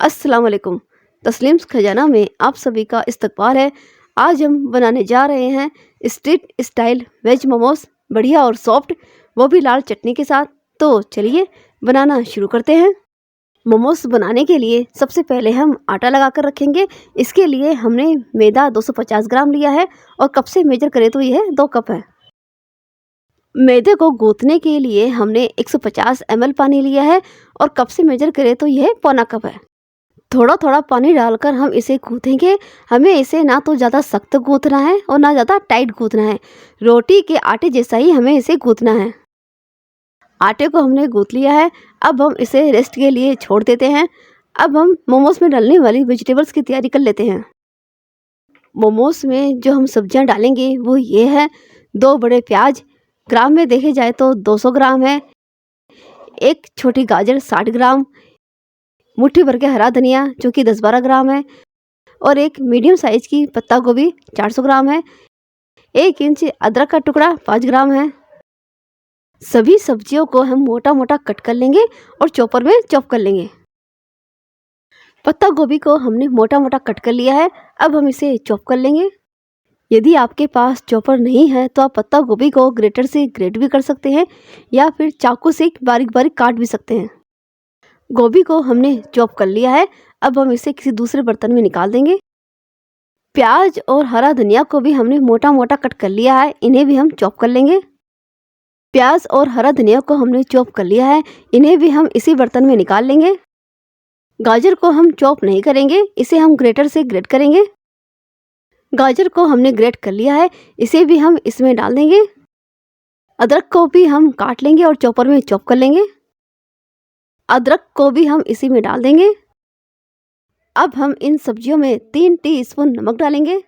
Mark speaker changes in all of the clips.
Speaker 1: अस्सलाम वालेकुम। तस्लीम्स खजाना में आप सभी का इस्तकबाल है। आज हम बनाने जा रहे हैं स्ट्रीट स्टाइल वेज मोमोज, बढ़िया और सॉफ्ट, वो भी लाल चटनी के साथ। तो चलिए बनाना शुरू करते हैं। मोमोज बनाने के लिए सबसे पहले हम आटा लगा कर रखेंगे। इसके लिए हमने मैदा 250 ग्राम लिया है और कप से मेजर करें तो यह 2 कप है। मैदे को गूंथने के लिए हमने 150 ml पानी लिया है और कप से मेजर करें तो यह पौना कप है। थोड़ा थोड़ा पानी डालकर हम इसे गूँथेंगे। हमें इसे ना तो ज़्यादा सख्त गूँथना है और ना ज़्यादा टाइट गूँथना है। रोटी के आटे जैसा ही हमें इसे गूँथना है। आटे को हमने गूँथ लिया है। अब हम इसे रेस्ट के लिए छोड़ देते हैं। अब हम मोमोज में डालने वाली वेजिटेबल्स की तैयारी कर लेते हैं। मोमोज में जो हम सब्जियां डालेंगे वो ये है। 2 बड़े प्याज, ग्राम में देखे जाए तो 200 ग्राम है। 1 छोटी गाजर 60 ग्राम, मुट्ठी भर के हरा धनिया जो कि 10-12 ग्राम है और 1 मीडियम साइज़ की पत्ता गोभी 400 ग्राम है। 1 इंच अदरक का टुकड़ा 5 ग्राम है। सभी सब्जियों को हम मोटा मोटा कट कर लेंगे और चॉपर में चॉप कर लेंगे। पत्ता गोभी को हमने मोटा मोटा कट कर लिया है। अब हम इसे चॉप कर लेंगे। यदि आपके पास चॉपर नहीं है तो आप पत्ता गोभी को ग्रेटर से ग्रेट भी कर सकते हैं या फिर चाकू से बारीक बारीक काट भी सकते हैं। गोभी को हमने चॉप कर लिया है। अब हम इसे किसी दूसरे बर्तन में निकाल देंगे। प्याज और हरा धनिया को भी हमने मोटा मोटा कट कर लिया है, इन्हें भी हम चॉप कर लेंगे। प्याज और हरा धनिया को हमने चॉप कर लिया है, इन्हें भी हम इसी बर्तन में निकाल लेंगे। गाजर को हम चॉप नहीं करेंगे, इसे हम ग्रेटर से ग्रेट करेंगे। गाजर को हमने ग्रेट कर लिया है, इसे भी हम इसमें डाल देंगे। अदरक को भी हम काट लेंगे और चॉपर में चॉप कर लेंगे। अदरक को भी हम इसी में डाल देंगे। अब हम इन सब्जियों में 3 टीस्पून नमक डालेंगे।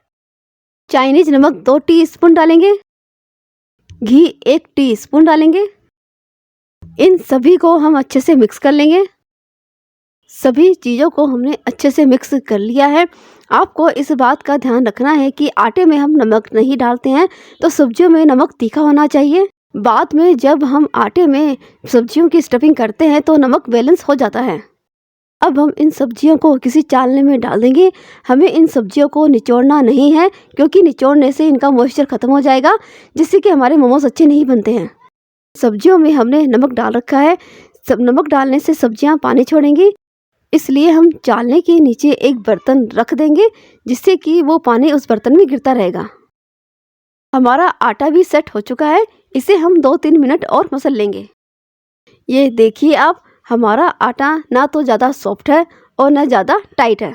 Speaker 1: चाइनीज नमक 2 टीस्पून डालेंगे। घी 1 टीस्पून डालेंगे। इन सभी को हम अच्छे से मिक्स कर लेंगे। सभी चीज़ों को हमने अच्छे से मिक्स कर लिया है। आपको इस बात का ध्यान रखना है कि आटे में हम नमक नहीं डालते हैं तो सब्जियों में नमक तीखा होना चाहिए। बाद में जब हम आटे में सब्जियों की स्टफिंग करते हैं तो नमक बैलेंस हो जाता है। अब हम इन सब्जियों को किसी चालनी में डाल देंगे। हमें इन सब्जियों को निचोड़ना नहीं है क्योंकि निचोड़ने से इनका मॉइस्चर ख़त्म हो जाएगा, जिससे कि हमारे मोमोज अच्छे नहीं बनते हैं। सब्जियों में हमने नमक डाल रखा है। सब नमक डालने से सब्जियां पानी छोड़ेंगी, इसलिए हम चालनी के नीचे एक बर्तन रख देंगे जिससे कि वो पानी उस बर्तन में गिरता रहेगा। हमारा आटा भी सेट हो चुका है, इसे हम 2-3 मिनट और मसल लेंगे। ये देखिए आप, हमारा आटा ना तो ज़्यादा सॉफ्ट है और ना ज़्यादा टाइट है।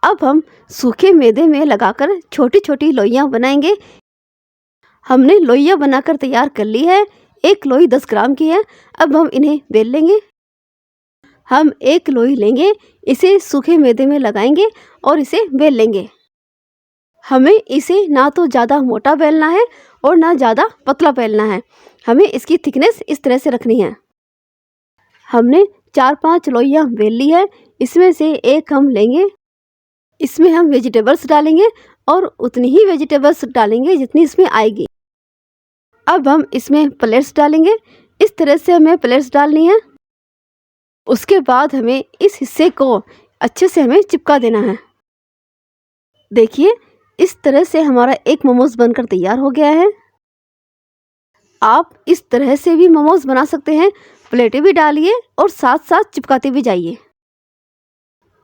Speaker 1: अब हम सूखे मैदे में लगाकर छोटी छोटी लोइयाँ बनाएंगे। हमने लोइयाँ बनाकर तैयार कर ली है। 1 लोई 10 ग्राम की है। अब हम इन्हें बेल लेंगे। हम 1 लोई लेंगे, इसे सूखे मैदे में लगाएंगे और इसे बेल लेंगे। हमें इसे ना तो ज़्यादा मोटा बेलना है और ना ज़्यादा पतला बेलना है। हमें इसकी थिकनेस इस तरह से रखनी है। हमने 4-5 लोइयाँ बेल ली है। इसमें से एक हम लेंगे, इसमें हम वेजिटेबल्स डालेंगे और उतनी ही वेजिटेबल्स डालेंगे जितनी इसमें आएगी। अब हम इसमें प्लेट्स डालेंगे। इस तरह से हमें प्लेट्स डालनी है। उसके बाद हमें इस हिस्से को अच्छे से हमें चिपका देना है। देखिए, इस तरह से हमारा एक मोमोज बनकर तैयार हो गया है। आप इस तरह से भी मोमोज बना सकते हैं। प्लेटें भी डालिए और साथ साथ चिपकाते भी जाइए।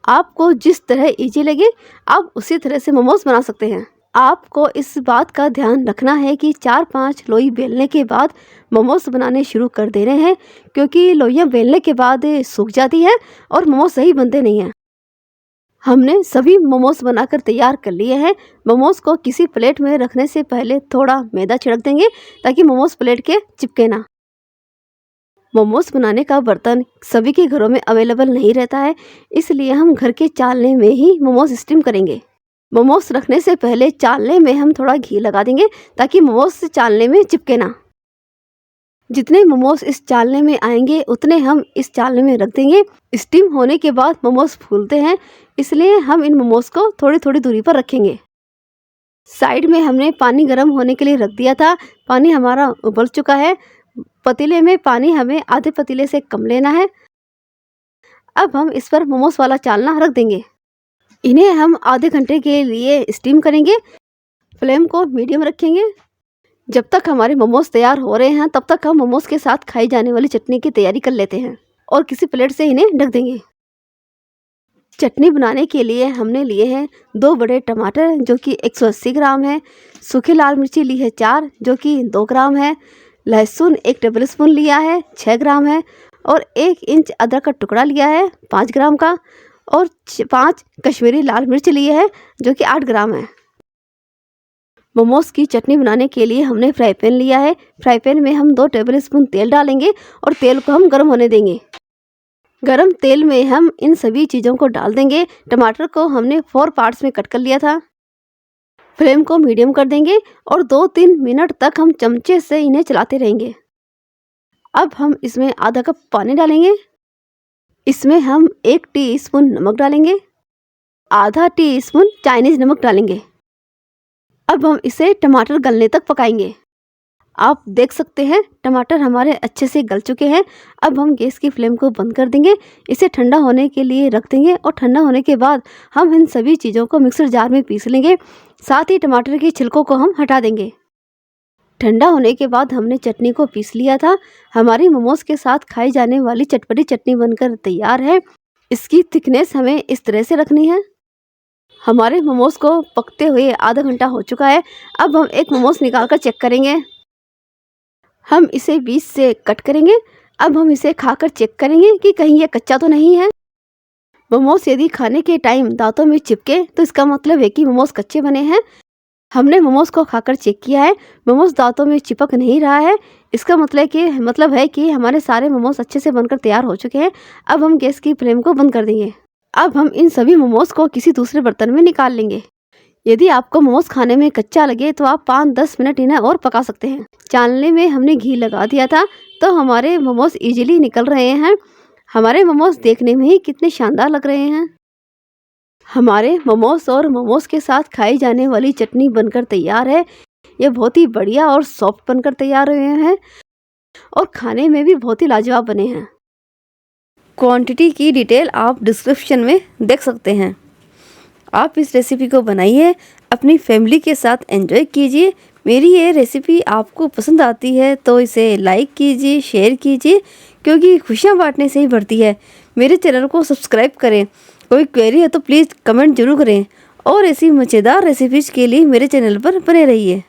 Speaker 1: आपको जिस तरह इजी लगे आप उसी तरह से मोमोज बना सकते हैं। आपको इस बात का ध्यान रखना है कि 4-5 लोई बेलने के बाद मोमोज बनाने शुरू कर देने हैं, क्योंकि लोइयाँ बेलने के बाद सूख जाती है और मोमोज सही बनते नहीं हैं। हमने सभी मोमोज बनाकर तैयार कर लिए हैं। मोमोज को किसी प्लेट में रखने से पहले थोड़ा मैदा छिड़क देंगे ताकि मोमोज प्लेट के चिपके ना। मोमोज बनाने का बर्तन सभी के घरों में अवेलेबल नहीं रहता है, इसलिए हम घर के चालने में ही मोमोज स्टीम करेंगे। मोमोज रखने से पहले चालने में हम थोड़ा घी लगा देंगे ताकि मोमोज चालने में चिपके ना। जितने मोमोज इस चालने में आएंगे उतने हम इस चालने में रख देंगे। स्टीम होने के बाद मोमोज फूलते हैं, इसलिए हम इन मोमोज को थोड़ी थोड़ी दूरी पर रखेंगे। साइड में हमने पानी गर्म होने के लिए रख दिया था। पानी हमारा उबल चुका है। पतीले में पानी हमें आधे पतीले से कम लेना है। अब हम इस पर मोमोज वाला चालना रख देंगे। इन्हें हम आधे घंटे के लिए स्टीम करेंगे। फ्लेम को मीडियम रखेंगे। जब तक हमारे मोमोज तैयार हो रहे हैं तब तक हम मोमोज के साथ खाई जाने वाली चटनी की तैयारी कर लेते हैं और किसी प्लेट से इन्हें ढक देंगे। चटनी बनाने के लिए हमने लिए हैं 2 बड़े टमाटर जो कि 180 ग्राम है, सूखी लाल मिर्ची ली है 4 जो कि 2 ग्राम है, लहसुन 1 टेबल स्पून लिया है 6 ग्राम है, और 1 इंच अदरक का टुकड़ा लिया है 5 ग्राम का, और 5 कश्मीरी लाल मिर्च लिए है जो कि 8 ग्राम है। मोमोज की चटनी बनाने के लिए हमने फ्राई पैन लिया है। फ्राई पैन में हम 2 टेबल स्पून तेल डालेंगे और तेल को हम गर्म होने देंगे। गरम तेल में हम इन सभी चीज़ों को डाल देंगे। टमाटर को हमने 4 पार्ट्स में कट कर लिया था। फ्लेम को मीडियम कर देंगे और 2-3 मिनट तक हम चमचे से इन्हें चलाते रहेंगे। अब हम इसमें आधा कप पानी डालेंगे। इसमें हम 1 टीस्पून नमक डालेंगे, आधा टीस्पून चाइनीज़ नमक डालेंगे। अब हम इसे टमाटर गलने तक पकाएंगे। आप देख सकते हैं टमाटर हमारे अच्छे से गल चुके हैं। अब हम गैस की फ्लेम को बंद कर देंगे, इसे ठंडा होने के लिए रख देंगे और ठंडा होने के बाद हम इन सभी चीज़ों को मिक्सर जार में पीस लेंगे। साथ ही टमाटर की छिलकों को हम हटा देंगे। ठंडा होने के बाद हमने चटनी को पीस लिया था। हमारी मोमोज के साथ खाई जाने वाली चटपटी चटनी बनकर तैयार है। इसकी थिकनेस हमें इस तरह से रखनी है। हमारे मोमोज को पकते हुए आधा घंटा हो चुका है। अब हम एक मोमोज निकाल कर चेक करेंगे। हम इसे बीच से कट करेंगे। अब हम इसे खाकर चेक करेंगे कि कहीं ये कच्चा तो नहीं है। मोमोज यदि खाने के टाइम दांतों में चिपके तो इसका मतलब है कि मोमोज कच्चे बने हैं। हमने मोमोज को खाकर चेक किया है, मोमोज दांतों में चिपक नहीं रहा है। इसका मतलब है कि हमारे सारे मोमोज अच्छे से बनकर तैयार हो चुके हैं। अब हम गैस की फ्लेम को बंद कर देंगे। अब हम इन सभी मोमोज को किसी दूसरे बर्तन में निकाल लेंगे। यदि आपको मोमोज खाने में कच्चा लगे तो आप 5-10 मिनट इन्हें और पका सकते हैं। चालने में हमने घी लगा दिया था तो हमारे मोमोज इजीली निकल रहे हैं। हमारे मोमोज देखने में ही कितने शानदार लग रहे हैं। हमारे मोमोज और मोमोज के साथ खाई जाने वाली चटनी बनकर तैयार है। ये बहुत ही बढ़िया और सॉफ्ट बनकर तैयार हुए हैं और खाने में भी बहुत ही लाजवाब बने हैं। क्वांटिटी की डिटेल आप डिस्क्रिप्शन में देख सकते हैं। आप इस रेसिपी को बनाइए, अपनी फैमिली के साथ एंजॉय कीजिए। मेरी ये रेसिपी आपको पसंद आती है तो इसे लाइक कीजिए, शेयर कीजिए, क्योंकि खुशियाँ बांटने से ही बढ़ती है। मेरे चैनल को सब्सक्राइब करें। कोई क्वेरी है तो प्लीज़ कमेंट जरूर करें और ऐसी मज़ेदार रेसिपीज़ के लिए मेरे चैनल पर बने रहिए।